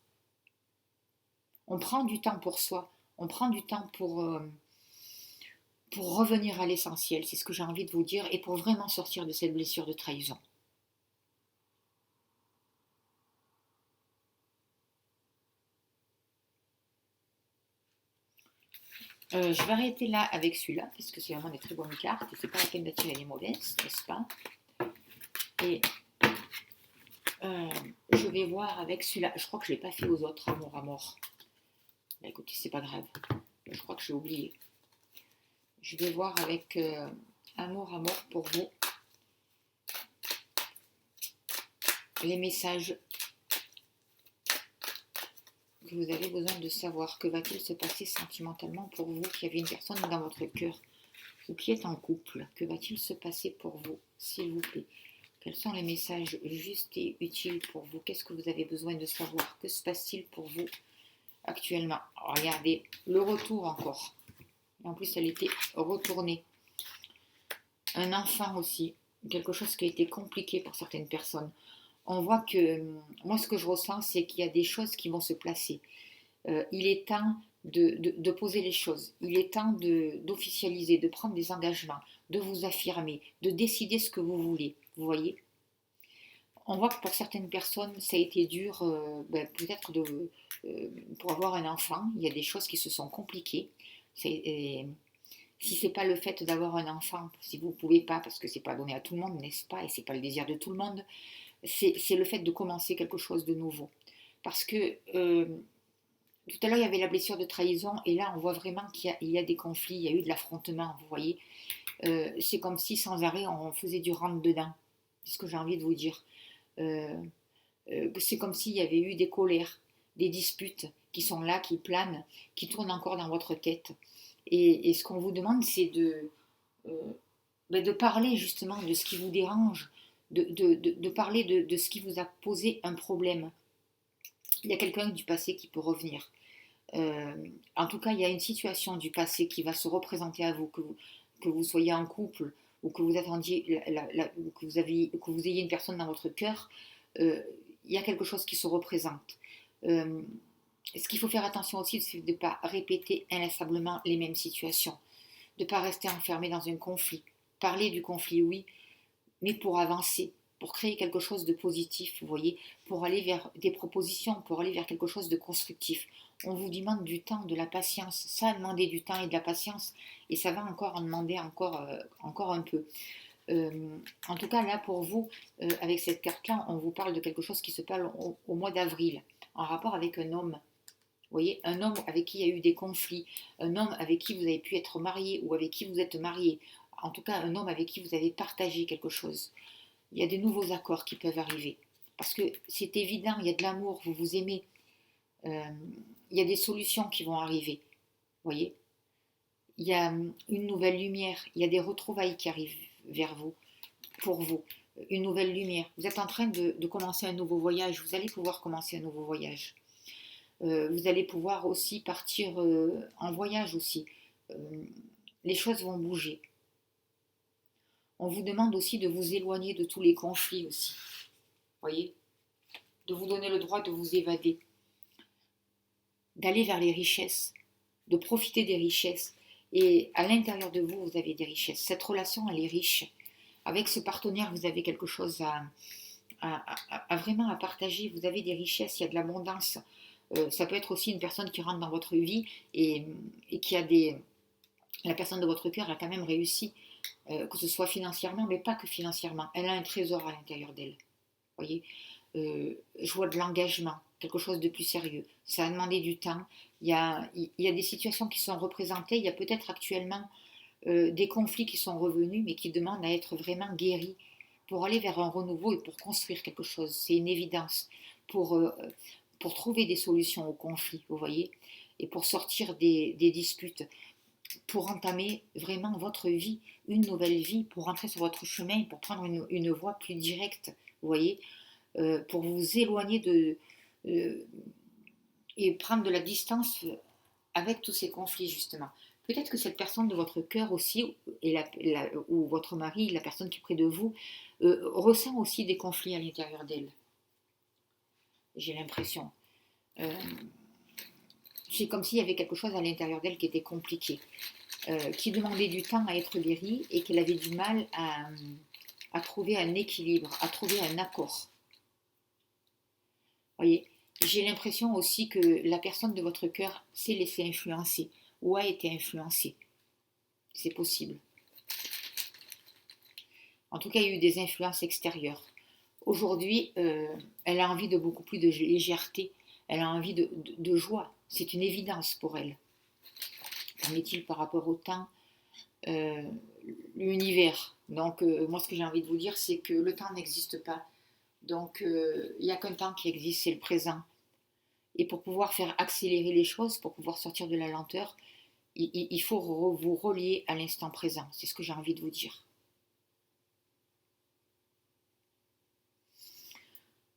On prend du temps pour soi, on prend du temps pour revenir à l'essentiel, c'est ce que j'ai envie de vous dire, et pour vraiment sortir de cette blessure de trahison. Je vais arrêter là avec celui-là, parce que c'est vraiment des très bonnes cartes, et c'est pas la peine d'attirer les mauvaises, n'est-ce pas? Et euh, je vais voir avec celui-là, je crois que je ne l'ai pas fait aux autres, amour à mort. Bah, écoutez, c'est pas grave, je crois que j'ai oublié. Je vais voir avec amour à mort pour vous, les messages que vous avez besoin de savoir. Que va-t-il se passer sentimentalement pour vous qui avez une personne dans votre cœur ou qui est en couple? Que va-t-il se passer pour vous, s'il vous plaît? Quels sont les messages justes et utiles pour vous? Qu'est-ce que vous avez besoin de savoir? Que se passe-t-il pour vous actuellement? Regardez, le retour encore. Et en plus, elle était retournée. Un enfant aussi. Quelque chose qui a été compliqué pour certaines personnes. On voit que, moi, ce que je ressens, c'est qu'il y a des choses qui vont se placer. Il est temps de poser les choses. Il est temps d'officialiser, de prendre des engagements, de vous affirmer, de décider ce que vous voulez. Vous voyez? On voit que pour certaines personnes, ça a été dur, peut-être pour avoir un enfant. Il y a des choses qui se sont compliquées. Si c'est pas le fait d'avoir un enfant, si vous ne pouvez pas, parce que c'est pas donné à tout le monde, n'est-ce pas, et c'est pas le désir de tout le monde, c'est le fait de commencer quelque chose de nouveau. Parce que Tout à l'heure, il y avait la blessure de trahison, et là, on voit vraiment qu'il y a des conflits, il y a eu de l'affrontement, vous voyez. C'est comme si, sans arrêt, on faisait du rentre-dedans. C'est ce que j'ai envie de vous dire. Euh, c'est comme s'il y avait eu des colères, des disputes qui sont là, qui planent, qui tournent encore dans votre tête. Et ce qu'on vous demande, c'est euh, de parler justement de ce qui vous dérange, de parler de ce qui vous a posé un problème. Il y a quelqu'un du passé qui peut revenir. Euh, En tout cas, il y a une situation du passé qui va se représenter à vous, que vous soyez en couple ou que vous attendiez, ou que vous ayez une personne dans votre cœur. Il y a quelque chose qui se représente. Euh, Ce qu'il faut faire attention aussi, c'est de ne pas répéter inlassablement les mêmes situations, de ne pas rester enfermé dans un conflit. Parler du conflit, oui, mais pour avancer, pour créer quelque chose de positif, vous voyez, pour aller vers des propositions, pour aller vers quelque chose de constructif. On vous demande du temps, de la patience. Ça a demandé du temps et de la patience, et ça va encore en demander encore un peu. En tout cas, là, pour vous, avec cette carte-là, on vous parle de quelque chose qui se passe au mois d'avril, en rapport avec un homme. Vous voyez, un homme avec qui il y a eu des conflits, un homme avec qui vous avez pu être marié ou avec qui vous êtes marié, en tout cas un homme avec qui vous avez partagé quelque chose. Il y a des nouveaux accords qui peuvent arriver. Parce que c'est évident, il y a de l'amour, vous vous aimez. Euh, il y a des solutions qui vont arriver. Vous voyez, il y a une nouvelle lumière, il y a des retrouvailles qui arrivent vers vous, pour vous. Une nouvelle lumière. Vous êtes en train de commencer un nouveau voyage, vous allez pouvoir commencer un nouveau voyage. Vous allez pouvoir aussi partir en voyage aussi. Euh, les choses vont bouger. On vous demande aussi de vous éloigner de tous les conflits aussi. Vous voyez, de vous donner le droit de vous évader, d'aller vers les richesses, de profiter des richesses. Et à l'intérieur de vous, vous avez des richesses. Cette relation, elle est riche. Avec ce partenaire, vous avez quelque chose vraiment à partager. Vous avez des richesses, il y a de l'abondance. Ça peut être aussi une personne qui rentre dans votre vie et qui a des... La personne de votre cœur a quand même réussi, que ce soit financièrement, mais pas que financièrement. Elle a un trésor à l'intérieur d'elle. Voyez, je vois de l'engagement, quelque chose de plus sérieux. Ça a demandé du temps. Il y a des situations qui sont représentées. Il y a peut-être actuellement des conflits qui sont revenus, mais qui demandent à être vraiment guéris pour aller vers un renouveau et pour construire quelque chose. C'est une évidence. Pour, euh, pour trouver des solutions aux conflits, vous voyez, et pour sortir des disputes, pour entamer vraiment votre vie, une nouvelle vie, pour rentrer sur votre chemin, pour prendre une voie plus directe, vous voyez, pour vous éloigner euh, et prendre de la distance avec tous ces conflits, justement. Peut-être que cette personne de votre cœur aussi, ou votre mari, la personne qui est près de vous, ressent aussi des conflits à l'intérieur d'elle. J'ai l'impression. Euh, c'est comme s'il y avait quelque chose à l'intérieur d'elle qui était compliqué, qui demandait du temps à être guéri et qu'elle avait du mal à trouver un équilibre, à trouver un accord. Voyez, j'ai l'impression aussi que la personne de votre cœur s'est laissée influencer ou a été influencée. C'est possible. En tout cas, il y a eu des influences extérieures. Aujourd'hui, elle a envie de beaucoup plus de légèreté. Elle a envie de joie. C'est une évidence pour elle. Qu'en est-il par rapport au temps, euh, l'univers? Donc, moi, ce que j'ai envie de vous dire, c'est que le temps n'existe pas. Donc, il n'y a qu'un temps qui existe, c'est le présent. Et pour pouvoir faire accélérer les choses, pour pouvoir sortir de la lenteur, il faut vous relier à l'instant présent. C'est ce que j'ai envie de vous dire.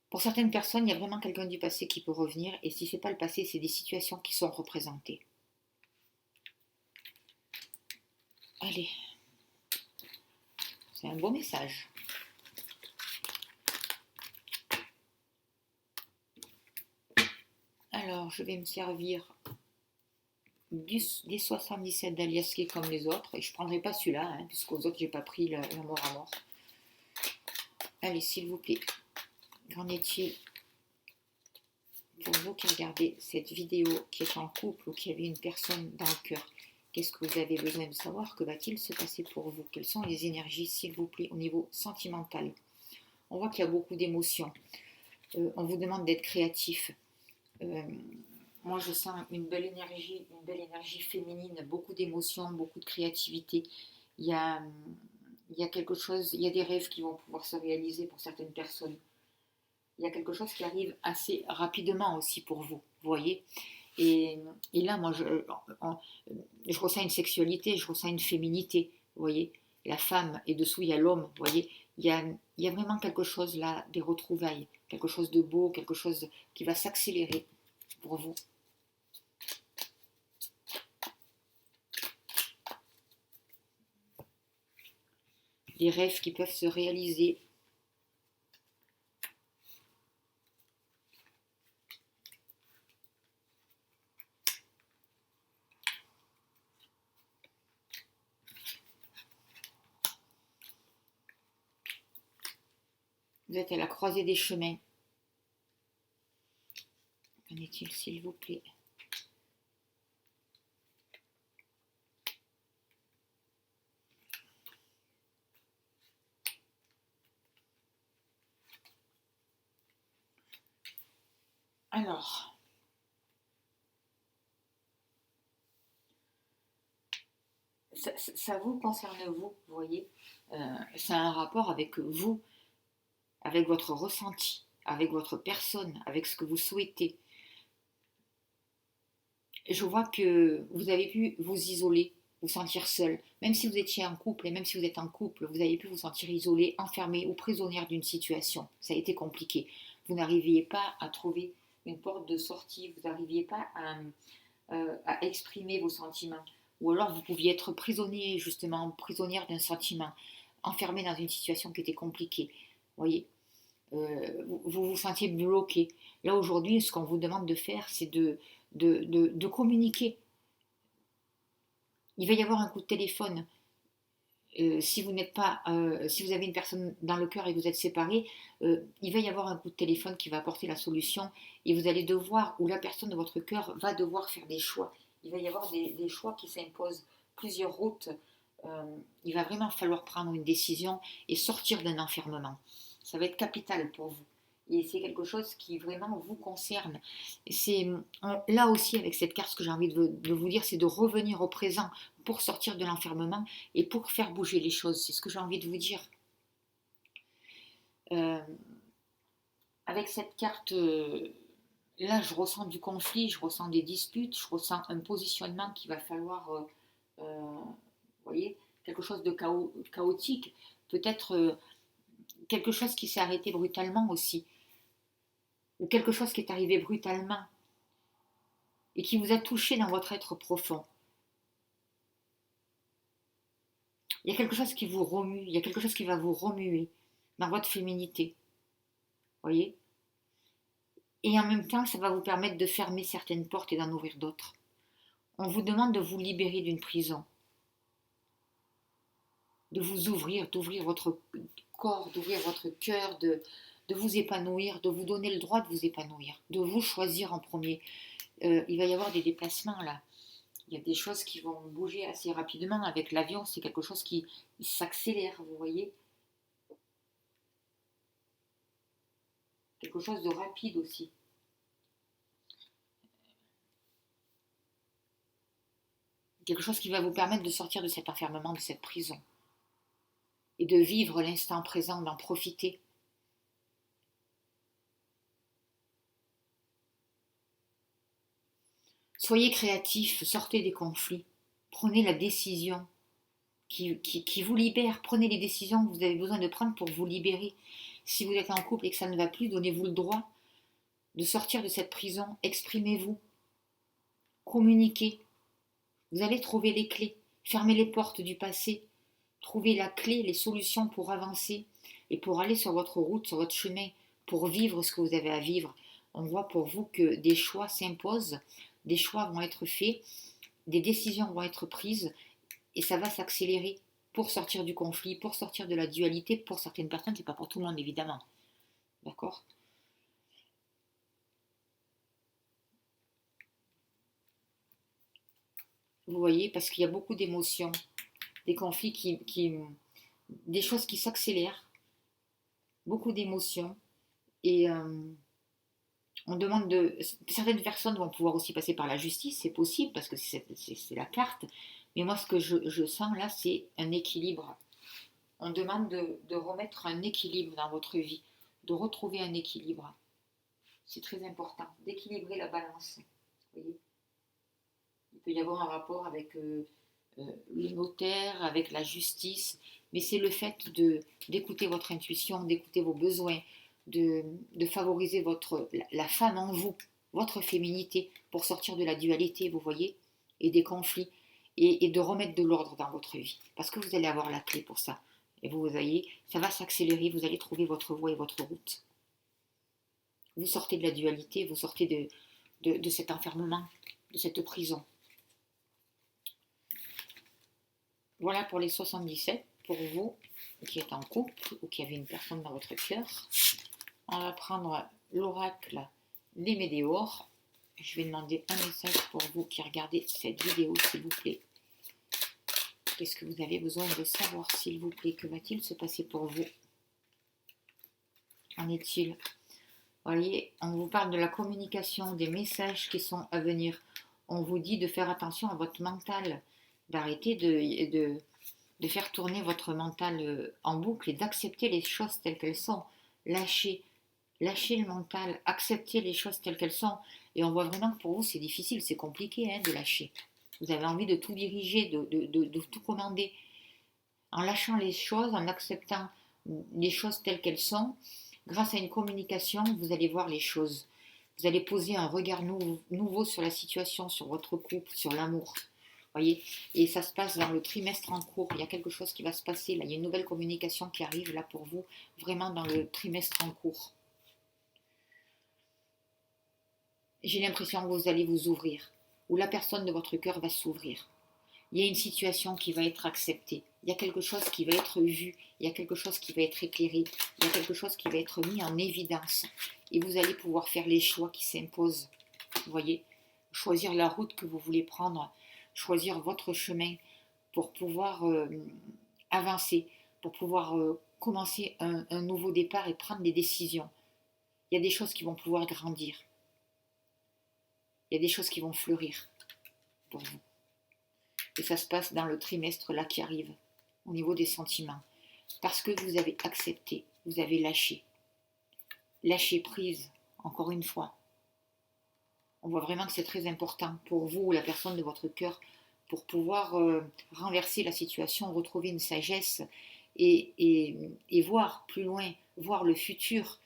Pour certaines personnes, il y a vraiment quelqu'un du passé qui peut revenir, et si ce n'est pas le passé, c'est des situations qui sont représentées. Allez, c'est un beau message. Alors, je vais me servir des 77 d'Aliaské comme les autres, et je ne prendrai pas celui-là, hein, puisqu'aux autres, je n'ai pas pris la mort à mort. Allez, s'il vous plaît, qu'en est-il pour vous qui regardez cette vidéo, qui est en couple ou qui avez une personne dans le cœur? Qu'est-ce que vous avez besoin de savoir? Que va-t-il se passer pour vous? Quelles sont les énergies, s'il vous plaît, au niveau sentimental? On voit qu'il y a beaucoup d'émotions. On vous demande d'être créatif. moi je sens une belle énergie féminine, beaucoup d'émotions, beaucoup de créativité. Il y a, il y a quelque chose, il y a des rêves qui vont pouvoir se réaliser pour certaines personnes. Il y a quelque chose qui arrive assez rapidement aussi pour vous, vous voyez. Et, et là, moi, je ressens une sexualité, je ressens une féminité, vous voyez. La femme, et dessous, il y a l'homme, vous voyez. Il y a vraiment quelque chose là, des retrouvailles, quelque chose de beau, quelque chose qui va s'accélérer pour vous. Des rêves qui peuvent se réaliser. Vous êtes à la croisée des chemins. Qu'en est-il, s'il vous plaît? Alors, ça vous concerne vous, vous voyez. Ça a un rapport avec vous, avec votre ressenti, avec votre personne, avec ce que vous souhaitez. Je vois que vous avez pu vous isoler, vous sentir seul, même si vous étiez en couple et même si vous êtes en couple, vous avez pu vous sentir isolé, enfermé ou prisonnière d'une situation. Ça a été compliqué. Vous n'arriviez pas à trouver une porte de sortie, vous n'arriviez pas à exprimer vos sentiments. Ou alors vous pouviez être prisonnier, justement, prisonnière d'un sentiment, enfermé dans une situation qui était compliquée. Vous voyez, vous vous sentiez bloqué. Là, aujourd'hui, ce qu'on vous demande de faire, c'est de communiquer. Il va y avoir un coup de téléphone. Si vous n'êtes pas, si vous avez une personne dans le cœur et que vous êtes séparés, il va y avoir un coup de téléphone qui va apporter la solution et vous allez devoir, ou la personne de votre cœur va devoir faire des choix. Il va y avoir des choix qui s'imposent, plusieurs routes. Il va vraiment falloir prendre une décision et sortir d'un enfermement. Ça va être capital pour vous. Et c'est quelque chose qui vraiment vous concerne. C'est là aussi avec cette carte, ce que j'ai envie de vous dire, c'est de revenir au présent pour sortir de l'enfermement et pour faire bouger les choses. C'est ce que j'ai envie de vous dire. Euh, avec cette carte, là, je ressens du conflit, je ressens des disputes, je ressens un positionnement qu'il va falloir, vous voyez, quelque chose de chaotique. Peut-être quelque chose qui s'est arrêté brutalement aussi, ou quelque chose qui est arrivé brutalement et qui vous a touché dans votre être profond. Il y a quelque chose qui vous remue, il y a quelque chose qui va vous remuer dans votre féminité. Voyez. Et en même temps, ça va vous permettre de fermer certaines portes et d'en ouvrir d'autres. On vous demande de vous libérer d'une prison, de vous ouvrir, d'ouvrir votre corps, d'ouvrir votre cœur, de vous épanouir, de vous donner le droit de vous épanouir, de vous choisir en premier. Il va y avoir des déplacements là. Il y a des choses qui vont bouger assez rapidement. Avec l'avion, c'est quelque chose qui s'accélère, vous voyez. Quelque chose de rapide aussi. Quelque chose qui va vous permettre de sortir de cet enfermement, de cette prison. Et de vivre l'instant présent, d'en profiter. Soyez créatifs, sortez des conflits. Prenez la décision qui vous libère. Prenez les décisions que vous avez besoin de prendre pour vous libérer. Si vous êtes en couple et que ça ne va plus, donnez-vous le droit de sortir de cette prison. Exprimez-vous. Communiquez. Vous allez trouver les clés. Fermez les portes du passé. Trouvez la clé, les solutions pour avancer et pour aller sur votre route, sur votre chemin, pour vivre ce que vous avez à vivre. On voit pour vous que des choix s'imposent, des choix vont être faits, des décisions vont être prises et ça va s'accélérer pour sortir du conflit, pour sortir de la dualité pour certaines personnes, c'est pas pour tout le monde évidemment. D'accord? Vous voyez, parce qu'il y a beaucoup d'émotions, des conflits des choses qui s'accélèrent, beaucoup d'émotions et On demande certaines personnes vont pouvoir aussi passer par la justice, c'est possible parce que c'est la carte. Mais moi, ce que je sens là, c'est un équilibre. On demande de remettre un équilibre dans votre vie, de retrouver un équilibre. C'est très important, d'équilibrer la balance. Vous voyez, il peut y avoir un rapport avec le notaire, avec la justice, mais c'est le fait d'écouter votre intuition, d'écouter vos besoins, de favoriser la femme en vous, votre féminité, pour sortir de la dualité, vous voyez, et des conflits, et de remettre de l'ordre dans votre vie, parce que vous allez avoir la clé pour ça. Et vous voyez, ça va s'accélérer, vous allez trouver votre voie et votre route. Vous sortez de la dualité, vous sortez de cet enfermement, de cette prison. Voilà pour les 77, pour vous qui êtes en couple ou qui avez une personne dans votre cœur. On va prendre l'oracle des Médéors. Je vais demander un message pour vous qui regardez cette vidéo, s'il vous plaît. Qu'est-ce que vous avez besoin de savoir, s'il vous plaît? Que va-t-il se passer pour vous? Qu'en est-il? Voyez, on vous parle de la communication, des messages qui sont à venir. On vous dit de faire attention à votre mental, d'arrêter de faire tourner votre mental en boucle et d'accepter les choses telles qu'elles sont. Lâchez le mental, accepter les choses telles qu'elles sont. Et on voit vraiment que pour vous, c'est difficile, c'est compliqué de lâcher. Vous avez envie de tout diriger, de tout commander. En lâchant les choses, en acceptant les choses telles qu'elles sont, grâce à une communication, vous allez voir les choses. Vous allez poser un regard nouveau sur la situation, sur votre couple, sur l'amour. Voyez, et ça se passe dans le trimestre en cours. Il y a quelque chose qui va se passer là. Il y a une nouvelle communication qui arrive là pour vous, vraiment dans le trimestre en cours. J'ai l'impression que vous allez vous ouvrir, ou la personne de votre cœur va s'ouvrir. Il y a une situation qui va être acceptée. Il y a quelque chose qui va être vu. Il y a quelque chose qui va être éclairé. Il y a quelque chose qui va être mis en évidence. Et vous allez pouvoir faire les choix qui s'imposent. Vous voyez, choisir la route que vous voulez prendre, choisir votre chemin pour pouvoir avancer, pour pouvoir commencer un nouveau départ et prendre des décisions. Il y a des choses qui vont pouvoir grandir. Il y a des choses qui vont fleurir pour vous. Et ça se passe dans le trimestre là qui arrive, au niveau des sentiments. Parce que vous avez accepté, vous avez lâché. Lâcher prise, encore une fois. On voit vraiment que c'est très important pour vous ou la personne de votre cœur pour pouvoir renverser la situation, retrouver une sagesse et voir plus loin, voir le futur,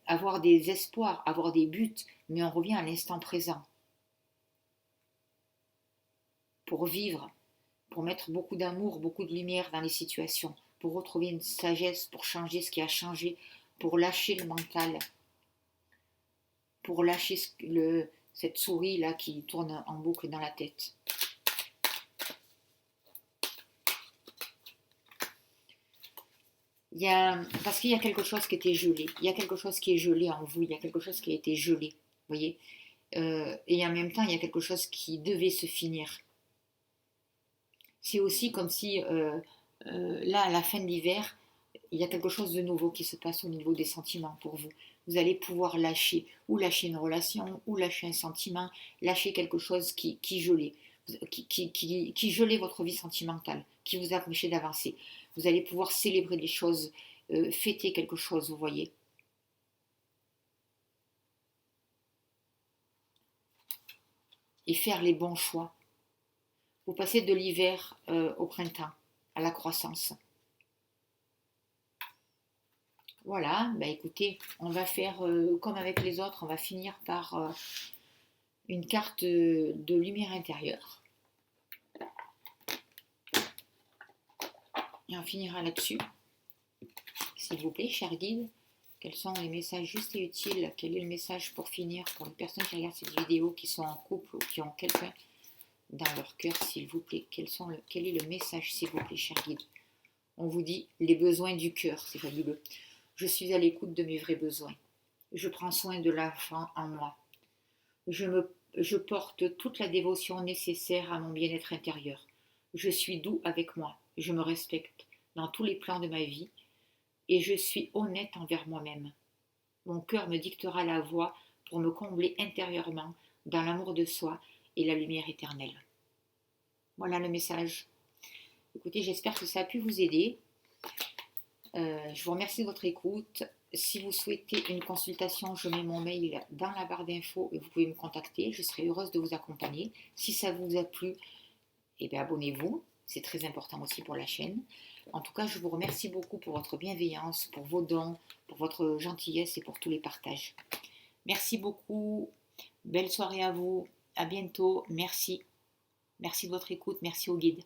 avoir des espoirs, avoir des buts, mais on revient à l'instant présent. Pour vivre, pour mettre beaucoup d'amour, beaucoup de lumière dans les situations, pour retrouver une sagesse, pour changer ce qui a changé, pour lâcher le mental, pour lâcher cette souris là qui tourne en boucle dans la tête. Parce qu'il y a quelque chose qui était gelé, il y a quelque chose qui est gelé en vous, il y a quelque chose qui a été gelé, vous voyez, et en même temps il y a quelque chose qui devait se finir. C'est aussi comme si là à la fin de l'hiver, il y a quelque chose de nouveau qui se passe au niveau des sentiments pour vous. Vous allez pouvoir lâcher, ou lâcher une relation, ou lâcher un sentiment, lâcher quelque chose qui gelait, qui gelait votre vie sentimentale, qui vous empêchait d'avancer. Vous allez pouvoir célébrer des choses, fêter quelque chose, vous voyez. Et faire les bons choix. Vous passez de l'hiver au printemps, à la croissance. Voilà, bah écoutez, on va faire comme avec les autres, on va finir par une carte de lumière intérieure. Et on finira là-dessus. S'il vous plaît, cher guide, quels sont les messages justes et utiles? Quel est le message pour finir pour les personnes qui regardent cette vidéo, qui sont en couple ou qui ont quelqu'un dans leur cœur, s'il vous plaît? Quel est le message, s'il vous plaît, cher guide? On vous dit les besoins du cœur, c'est fabuleux. Je suis à l'écoute de mes vrais besoins. Je prends soin de l'enfant en moi. Je porte toute la dévotion nécessaire à mon bien-être intérieur. Je suis doux avec moi. Je me respecte dans tous les plans de ma vie et je suis honnête envers moi-même. mon cœur me dictera la voie pour me combler intérieurement dans l'amour de soi et la lumière éternelle. Voilà le message. Écoutez, j'espère que ça a pu vous aider. Je vous remercie de votre écoute. Si vous souhaitez une consultation, je mets mon mail dans la barre d'infos et vous pouvez me contacter. Je serai heureuse de vous accompagner. Si ça vous a plu, eh bien, abonnez-vous. C'est très important aussi pour la chaîne. En tout cas, je vous remercie beaucoup pour votre bienveillance, pour vos dons, pour votre gentillesse et pour tous les partages. Merci beaucoup. Belle soirée à vous. À bientôt. Merci. Merci de votre écoute. Merci au guide.